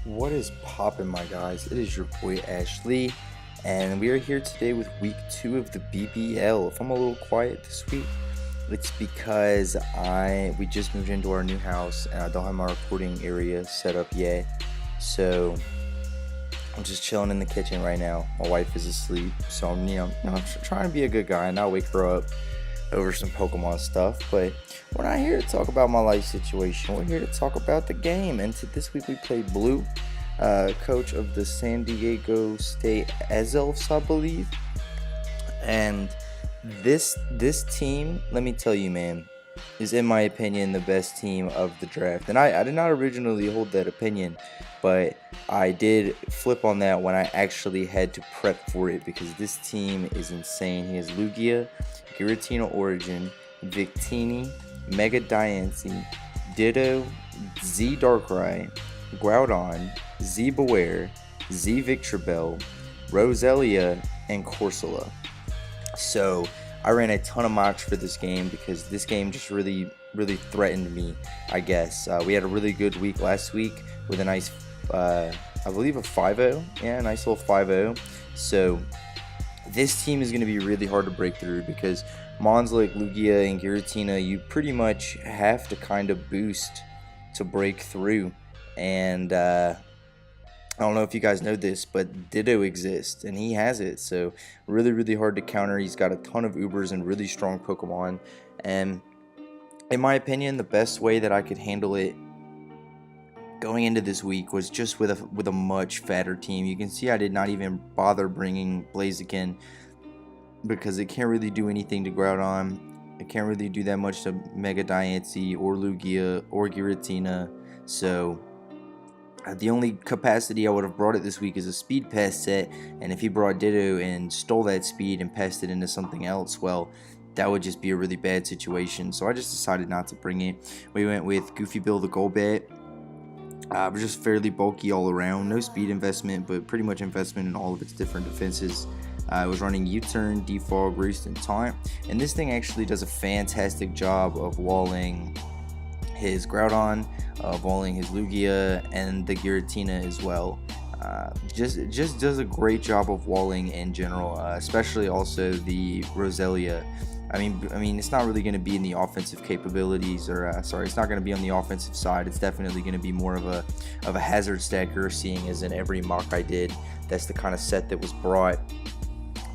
What is poppin', my guys? It is your boy Ashley, and we are here today with week 2 of the BBL. If I'm a little quiet this week, it's because we just moved into our new house and I don't have my recording area set up yet. So I'm just chilling in the kitchen right now. My wife is asleep, so I'm trying to be a good guy and not wake her up over some Pokemon stuff. But we're not here to talk about my life situation. We're here to talk about the game. And this week we played Blue, coach of the San Diego State Azelfs, I believe. And this team, let me tell you, man, is in my opinion the best team of the draft. And I did not originally hold that opinion, but I did flip on that when I actually had to prep for it because this team is insane. He has Lugia, Giratina Origin, Victini, Mega Diancie, Ditto, Z Darkrai, Groudon, Z Beware, Z Victreebel, Roselia, and Corsola. So I ran a ton of mocks for this game because this game just really threatened me, I guess. We had a really good week last week with a nice, I believe a 5-0. Yeah, a nice little 5-0. So this team is going to be really hard to break through because mons like Lugia and Giratina, you pretty much have to kind of boost to break through. And I don't know if you guys know this, but Ditto exists, and he has it. So really hard to counter. He's got a ton of Ubers and really strong Pokemon. And in my opinion, the best way that I could handle it going into this week was just with a much fatter team. You can see I did not even bother bringing Blaziken because it can't really do anything to Groudon. It can't really do that much to Mega Diancie or Lugia or Giratina. So the only capacity I would have brought it this week is a speed pest set, and if he brought Ditto and stole that speed and passed it into something else, well, that would just be a really bad situation. So I just decided not to bring it. We went with Goofy Bill the Golbat. It was just fairly bulky all around. No speed investment, but pretty much investment in all of its different defenses. It was running U-Turn, Defog, Roost, and Taunt. And this thing actually does a fantastic job of walling his Groudon, walling his Lugia, and the Giratina as well. Just does a great job of walling in general, especially also the Roselia. I mean, it's not really going to be in the offensive capabilities, or it's not going to be on the offensive side. It's definitely going to be more of a hazard stacker, seeing as in every mock I did, that's the kind of set that was brought.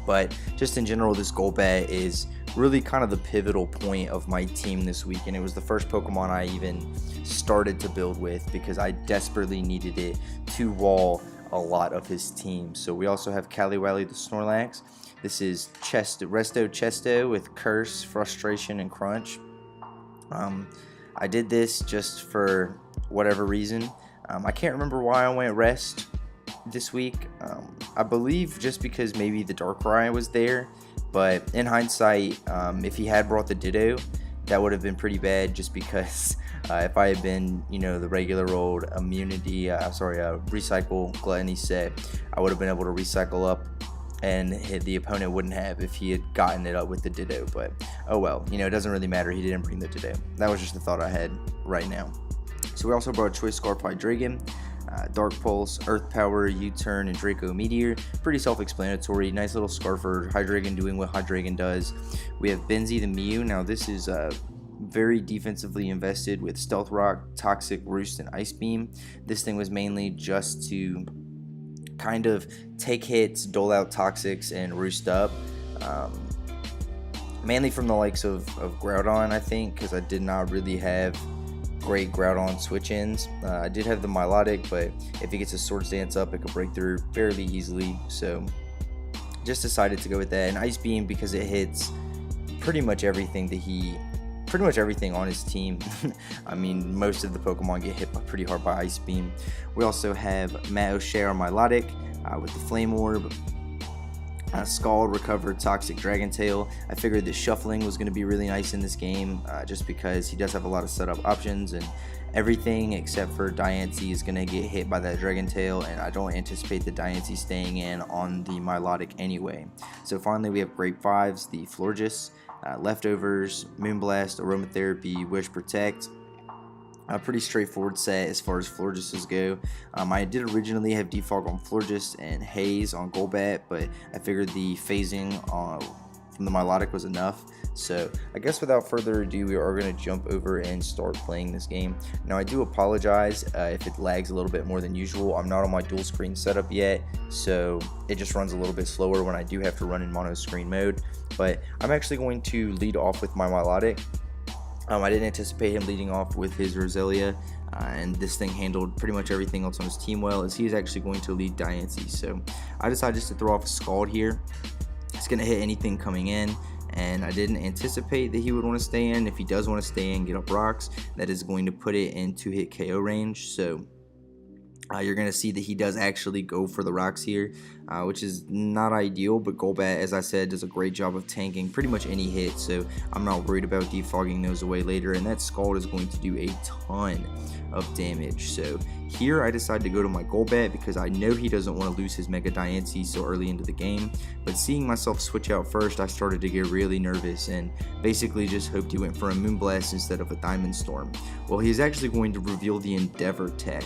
But just in general, this Golbat is really kind of the pivotal point of my team this week, and it was the first Pokemon I even started to build with because I desperately needed it to wall a lot of his team. So we also have Caliwally the Snorlax. This is Resto Chesto with Curse, Frustration, and Crunch. I did this just for whatever reason. I can't remember why I went Rest this week. I believe just because maybe the Darkrai was there, but in hindsight, if he had brought the Ditto, that would have been pretty bad just because if I had been, the regular old recycle gluttony set, I would have been able to recycle up, and the opponent wouldn't have if he had gotten it up with the Ditto. But oh well, it doesn't really matter. He didn't bring the Ditto. That was just the thought I had right now. So we also brought Choice Scarf Hydreigon, Dark Pulse, Earth Power, U-Turn, and Draco Meteor. Pretty self-explanatory. Nice little scarf for Hydreigon doing what Hydreigon does. We have Benzie the Mew. Now this is very defensively invested with Stealth Rock, Toxic, Roost, and Ice Beam. This thing was mainly just to kind of take hits, dole out Toxics, and Roost up. Mainly from the likes of Groudon, I think, because I did not really have great Groudon switch-ins. I did have the Milotic, but if he gets his Swords Dance up, it could break through fairly easily. So just decided to go with that. And Ice Beam because it hits pretty much everything on his team. I mean, most of the Pokemon get hit pretty hard by Ice Beam. We also have Matt O'Shea or Milotic with the Flame Orb. Scald, Recover, Toxic, Dragon Tail. I figured that Shuffling was going to be really nice in this game just because he does have a lot of setup options, and everything except for Diancie is going to get hit by that Dragon Tail, and I don't anticipate the Diancie staying in on the Milotic anyway. So finally we have Great Fives, the Florges, Leftovers, Moonblast, Aromatherapy, Wish Protect, A pretty straightforward set as far as Florgesses go. I did originally have Defog on Florges and Haze on Golbat, but I figured the phasing from the Milotic was enough. So I guess without further ado, we are going to jump over and start playing this game. Now I do apologize if it lags a little bit more than usual. I'm not on my dual screen setup yet, so it just runs a little bit slower when I do have to run in mono screen mode. But I'm actually going to lead off with my Milotic. I didn't anticipate him leading off with his Roselia, and this thing handled pretty much everything else on his team well, as he is actually going to lead Diancie. So I decided just to throw off a Scald here. It's going to hit anything coming in, and I didn't anticipate that he would want to stay in. If he does want to stay in, get up rocks, that is going to put it in 2-hit KO range. So you're going to see that he does actually go for the rocks here, which is not ideal, but Golbat, as I said, does a great job of tanking pretty much any hit, so I'm not worried about defogging those away later, and that Scald is going to do a ton of damage. So here I decided to go to my Golbat because I know he doesn't want to lose his Mega Diancie so early into the game, but seeing myself switch out first, I started to get really nervous and basically just hoped he went for a Moonblast instead of a Diamond Storm. Well, he's actually going to reveal the Endeavor tech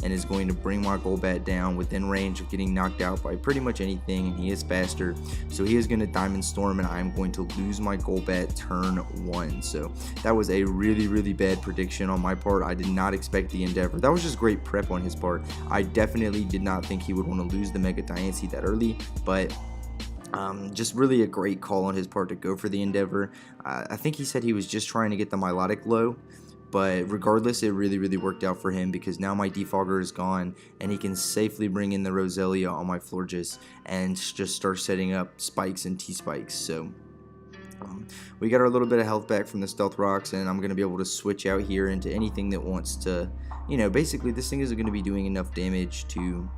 and is going to bring my Golbat down within range of getting knocked out by pretty much anything, and he is faster, so he is going to Diamond Storm, and I'm going to lose my Golbat turn 1. So that was a really bad prediction on my part. I did not expect the Endeavor. That was just great prep on his part. I definitely did not think he would want to lose the Mega Diancie that early, but just really a great call on his part to go for the Endeavor. I think he said he was just trying to get the Milotic low, but regardless, it really worked out for him because now my defogger is gone and he can safely bring in the Roselia on my Florges and just start setting up spikes and T-spikes. So we got our little bit of health back from the Stealth Rocks, and I'm going to be able to switch out here into anything that wants to, basically this thing isn't going to be doing enough damage to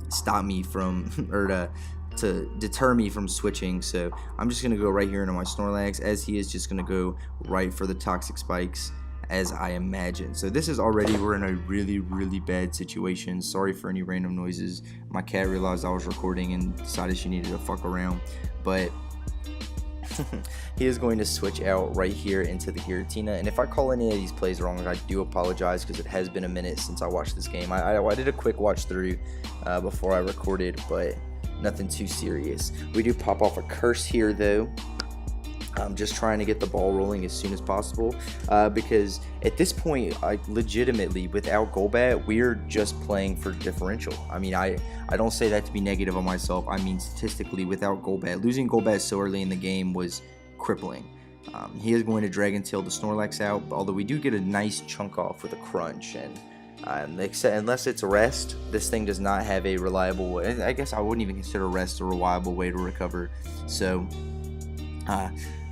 stop me from, or to deter me from switching. So I'm just going to go right here into my Snorlax, as he is just going to go right for the Toxic Spikes, as I imagine. So this is already, we're in a really bad situation. Sorry for any random noises. My cat realized I was recording and decided she needed to fuck around, but he is going to switch out right here into the Giratina, and if I call any of these plays wrong, I do apologize because it has been a minute since I watched this game. I did a quick watch through before I recorded, but nothing too serious. We do pop off a Curse here though. I'm just trying to get the ball rolling as soon as possible because at this point, legitimately, without Golbat, we're just playing for differential. I mean, I don't say that to be negative on myself. I mean, statistically, without Golbat, losing Golbat so early in the game was crippling. He is going to Dragon Tail the Snorlax out, although we do get a nice chunk off with a Crunch, and unless it's Rest, this thing does not have a reliable way. I guess I wouldn't even consider Rest a reliable way to recover. So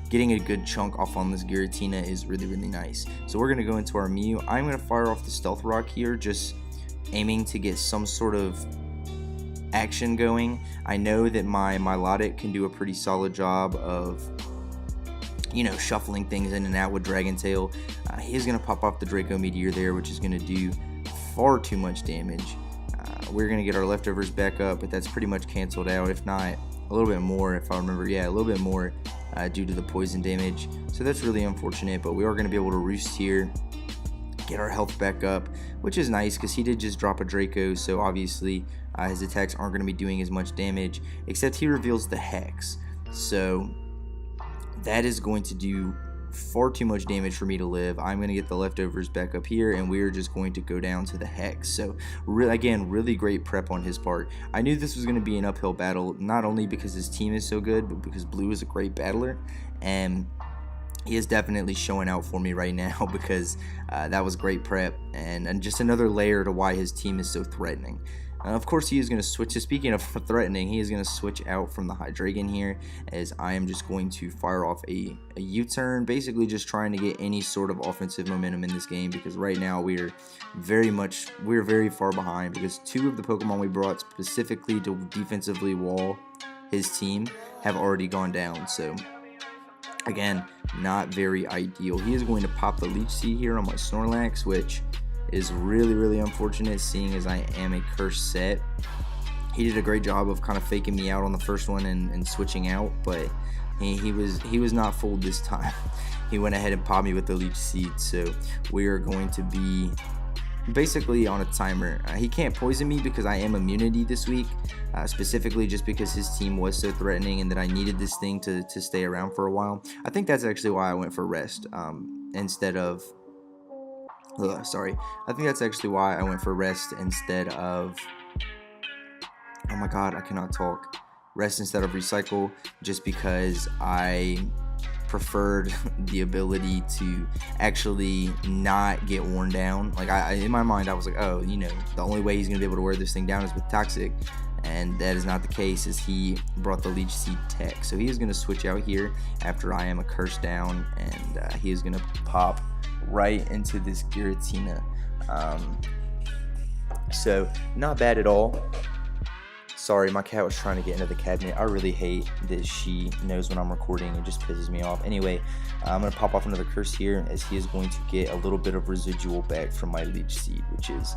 getting a good chunk off on this Giratina is really nice. So we're going to go into our Mew. I'm going to fire off the Stealth Rock here, just aiming to get some sort of action going. I know that my Milotic can do a pretty solid job of, shuffling things in and out with Dragon Tail. He is going to pop off the Draco Meteor there, which is going to do far too much damage. We're going to get our leftovers back up, but that's pretty much canceled out, if not a little bit more, if I remember. Yeah, a little bit more due to the poison damage. So that's really unfortunate, but we are going to be able to roost here, get our health back up, which is nice because he did just drop a Draco, so obviously his attacks aren't going to be doing as much damage, except he reveals the Hex. So that is going to do far too much damage for me to live. I'm going to get the leftovers back up here, and we're just going to go down to the Hex. So again, really great prep on his part. I knew this was going to be an uphill battle, not only because his team is so good, but because Blue is a great battler, and he is definitely showing out for me right now because that was great prep, and just another layer to why his team is so threatening. Of course, he is going to switch. So speaking of threatening, he is going to switch out from the Hydreigon here, as I am just going to fire off a U-turn, basically just trying to get any sort of offensive momentum in this game, because right now we're very far behind, because two of the Pokemon we brought specifically to defensively wall his team have already gone down. So again, not very ideal. He is going to pop the Leech Seed here on my Snorlax, which is really unfortunate, seeing as I am a cursed set. He did a great job of kind of faking me out on the first one and switching out, but he was not fooled this time. He went ahead and popped me with the leech seed, so we are going to be basically on a timer. He can't poison me because I am immunity this week, specifically just because his team was so threatening and that I needed this thing to stay around for a while. I think that's actually why I went for rest instead of I think that's actually why I went for rest instead of, oh my god, I cannot talk, rest instead of recycle, just because I preferred the ability to actually not get worn down. Like I in my mind I was like, oh, you know, the only way he's gonna be able to wear this thing down is with toxic, and that is not the case, as he brought the leech seed tech. So he is gonna switch out here after I am a curse down, and he is gonna pop right into this Giratina. So not bad at all. Sorry, my cat was trying to get into the cabinet. I really hate that she knows when I'm recording. It just pisses me off. Anyway, I'm going to pop off another curse here, as he is going to get a little bit of residual back from my leech seed, which is,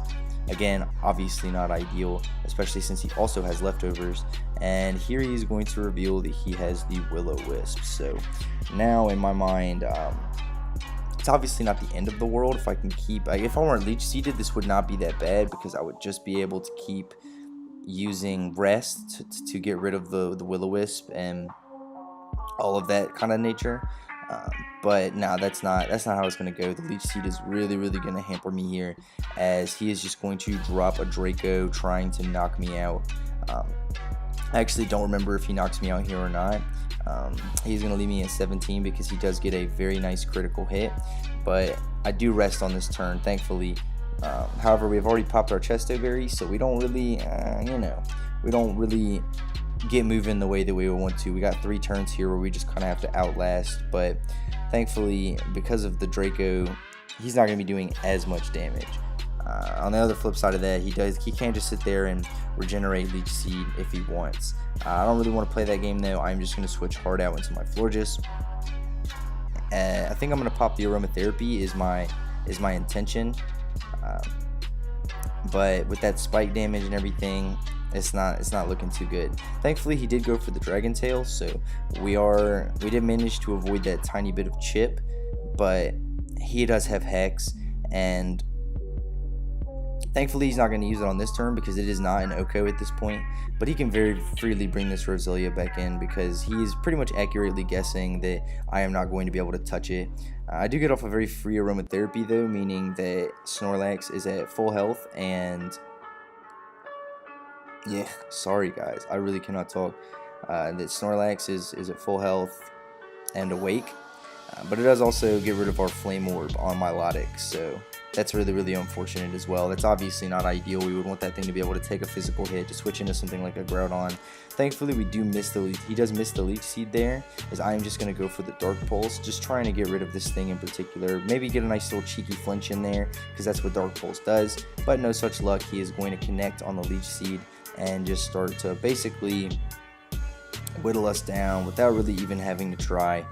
again, obviously not ideal, especially since he also has leftovers. And here he is going to reveal that he has the Will-O-Wisp. So now in my mind, it's obviously not the end of the world if I can keep, if I weren't leech seeded, this would not be that bad, because I would just be able to keep using rest to get rid of the Will-O-Wisp and all of that kind of nature. But no, that's not how it's going to go. The leech seed is really going to hamper me here, as he is just going to drop a Draco trying to knock me out. I actually don't remember if he knocks me out here or not. He's going to leave me at 17 because he does get a very nice critical hit, but I do rest on this turn, thankfully. However, we've already popped our Chesto Berry, so we don't really, we don't really get moving the way that we would want to. We got 3 turns here where we just kind of have to outlast, but thankfully, because of the Draco, he's not going to be doing as much damage. On the other flip side of that, he can't just sit there and regenerate leech seed if he wants. I don't really want to play that game though. I'm just going to switch hard out into my Florges. I think I'm going to pop the aromatherapy is my intention. But with that spike damage and everything, it's not looking too good. Thankfully, he did go for the Dragon Tail, so we did manage to avoid that tiny bit of chip, but he does have Hex, and thankfully he's not going to use it on this turn because it is not an Oko at this point, but he can very freely bring this Roselia back in because he is pretty much accurately guessing that I am not going to be able to touch it. I do get off a very free aromatherapy though, meaning that Snorlax is at full health, and yeah, sorry guys, I really cannot talk. That Snorlax is at full health and awake, but it does also get rid of our Flame Orb on my Milotic, so that's really unfortunate as well. That's obviously not ideal. We would want that thing to be able to take a physical hit to switch into something like a Groudon. Thankfully, we do miss the leech. He does miss the leech seed there, as I am just going to go for the Dark Pulse, just trying to get rid of this thing in particular. Maybe get a nice little cheeky flinch in there, because that's what Dark Pulse does, but no such luck. He is going to connect on the leech seed and just start to basically whittle us down without really even having to try.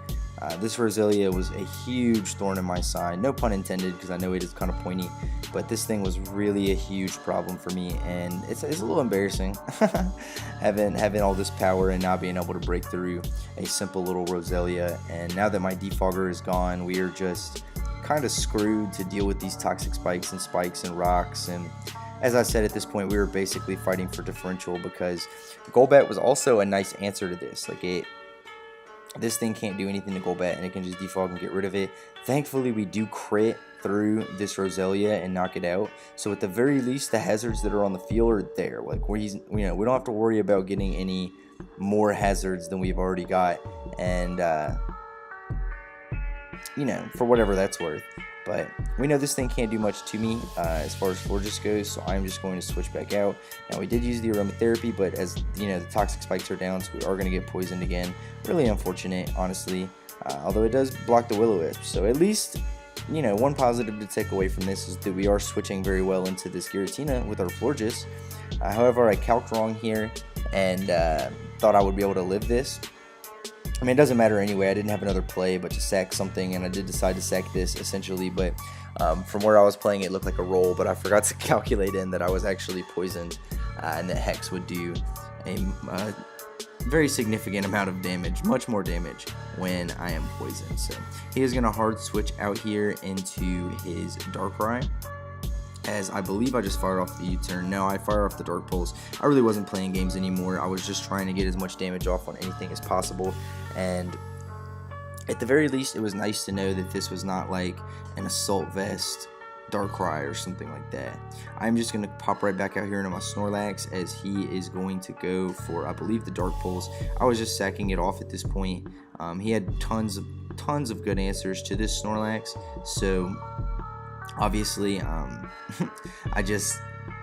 This Roselia was a huge thorn in my side, no pun intended, because I know it is kind of pointy, but this thing was really a huge problem for me, and it's a little embarrassing having all this power and not being able to break through a simple little Roselia. And now that my defogger is gone, we are just kind of screwed to deal with these toxic spikes and rocks. And as I said, at this point, we were basically fighting for differential, because Golbat was also a nice answer to this. Like, this thing can't do anything to Golbat, and it can just defog and get rid of it. Thankfully, we do crit through this Roselia and knock it out. So at the very least, the hazards that are on the field are there. Like, we don't have to worry about getting any more hazards than we've already got, and for wwhatever that's worth. But we know this thing can't do much to me as far as Florges goes, so I'm just going to switch back out. Now, we did use the aromatherapy, but as the toxic spikes are down, so we are going to get poisoned again. Really unfortunate, honestly, although it does block the Will-O-Wisp. So at least, one positive to take away from this is that we are switching very well into this Giratina with our Florges. However, I calced wrong here and thought I would be able to live this. I mean, it doesn't matter anyway. I didn't have another play but to sack something, and I did decide to sack this essentially, but from where I was playing, it looked like a roll, but I forgot to calculate in that I was actually poisoned, and that Hex would do a very significant amount of damage, much more damage when I am poisoned. So he is going to hard switch out here into his Darkrai, as I believe I just fired off the U-turn. No, I fired off the Dark Pulse. I really wasn't playing games anymore. I was just trying to get as much damage off on anything as possible, and at the very least, it was nice to know that this was not like an Assault Vest Darkrai or something like that. I'm just going to pop right back out here into my Snorlax, as he is going to go for, I believe, the Dark Pulse. I was just sacking it off at this point. He had tons of good answers to this Snorlax, so obviously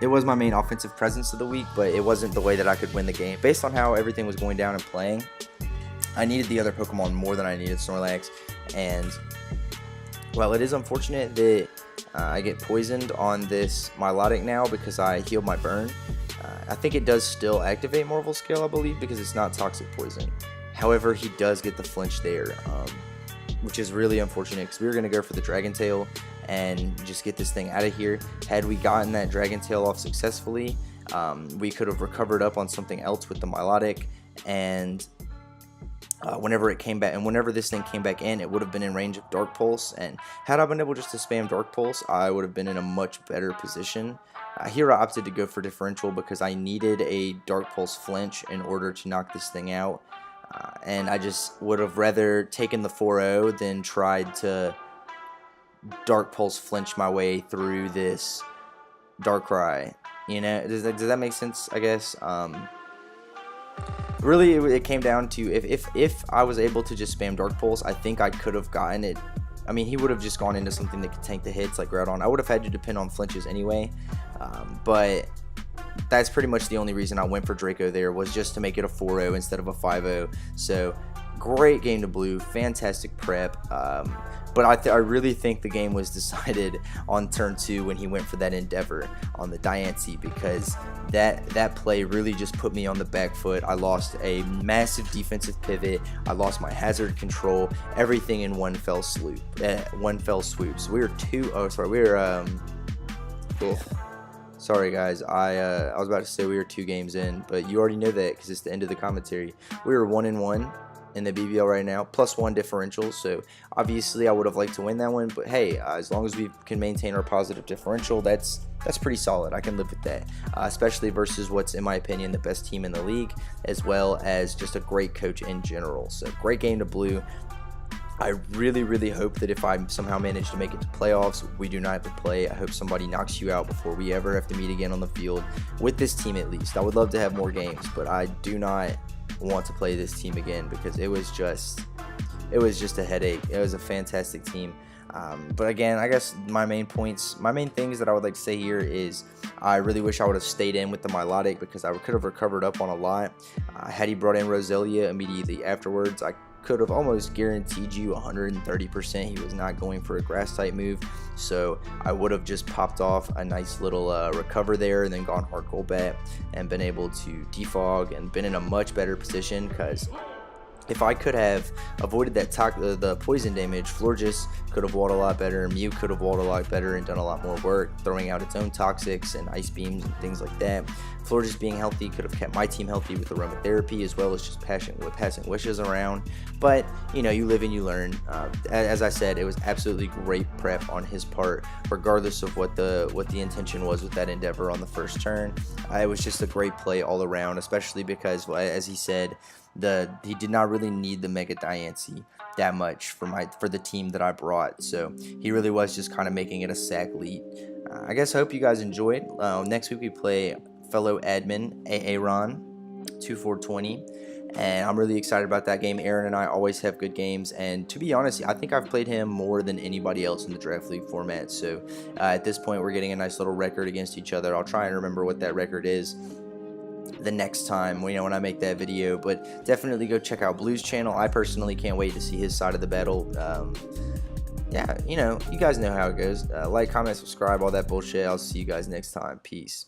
it was my main offensive presence of the week, but it wasn't the way that I could win the game. Based on how everything was going down and playing, I needed the other Pokemon more than I needed Snorlax, and well, it is unfortunate that I get poisoned on this Milotic now because I healed my burn. I think it does still activate Marvel Scale, I believe, because it's not toxic poison. However, he does get the flinch there, which is really unfortunate, because we were going to go for the Dragon Tail and just get this thing out of here. Had we gotten that Dragon Tail off successfully, we could have recovered up on something else with the Milotic, and whenever it came back, and whenever this thing came back in, it would have been in range of Dark Pulse, and had I been able just to spam Dark Pulse, I would have been in a much better position. Here I opted to go for Differential because I needed a Dark Pulse flinch in order to knock this thing out, and I just would have rather taken the 4-0 than tried to Dark Pulse flinch my way through this Darkrai. You know, does that make sense, I guess? Really, it came down to if I was able to just spam Dark Pulse, I think I could have gotten it. I mean, he would have just gone into something that could tank the hits like Groudon. I would have had to depend on flinches anyway, but that's pretty much the only reason I went for Draco there, was just to make it a 4-0 instead of a 5-0. So great game to blue, fantastic prep. But I really think the game was decided on turn 2 when he went for that Endeavor on the Diancie, because that play really just put me on the back foot. I lost a massive defensive pivot. I lost my hazard control. Everything in one fell swoop. So we were sorry guys, I was about to say we were 2 games in, but you already know that because it's the end of the commentary. We were 1-1 in the BBL right now, +1 differential, so obviously I would have liked to win that one, but hey, as long as we can maintain our positive differential, that's pretty solid. I can live with that, especially versus what's, in my opinion, the best team in the league, as well as just a great coach in general. So great game to blue. I really hope that if I somehow manage to make it to playoffs, we do not have to play. I hope somebody knocks you out before we ever have to meet again on the field, with this team at least. I would love to have more games, but I do not want to play this team again, because it was just a headache. It was a fantastic team. But again, I guess my main things that I would like to say here is I really wish I would have stayed in with the Milotic, because I could have recovered up on a lot. Had he brought in Roselia immediately afterwards, I could have almost guaranteed you 130% he was not going for a grass type move, so I would have just popped off a nice little recover there, and then gone hard Golbat and been able to defog and been in a much better position, because if I could have avoided that the poison damage, Florges could have walled a lot better, Mew could have walled a lot better and done a lot more work, throwing out its own toxics and ice beams and things like that. Florges being healthy could have kept my team healthy with aromatherapy, as well as just passing wishes around. But, you know, you live and you learn. As I said, it was absolutely great prep on his part, regardless of what the intention was with that Endeavor on the first turn. It was just a great play all around, especially because, as he said, he did not really need the Mega Diancie that much for the team that I brought, so he really was just kind of making it a sack lead. I guess I hope you guys enjoyed. Next week we play fellow admin Aaron 2420, and I'm really excited about that game. Aaron and I always have good games, and to be honest, I think I've played him more than anybody else in the Draft League format, so at this point we're getting a nice little record against each other. I'll try and remember what that record is the next time, when I make that video, but definitely go check out Blue's channel. I personally can't wait to see his side of the battle. Yeah, you guys know how it goes. Like, comment, subscribe, all that bullshit. I'll see you guys next time. Peace.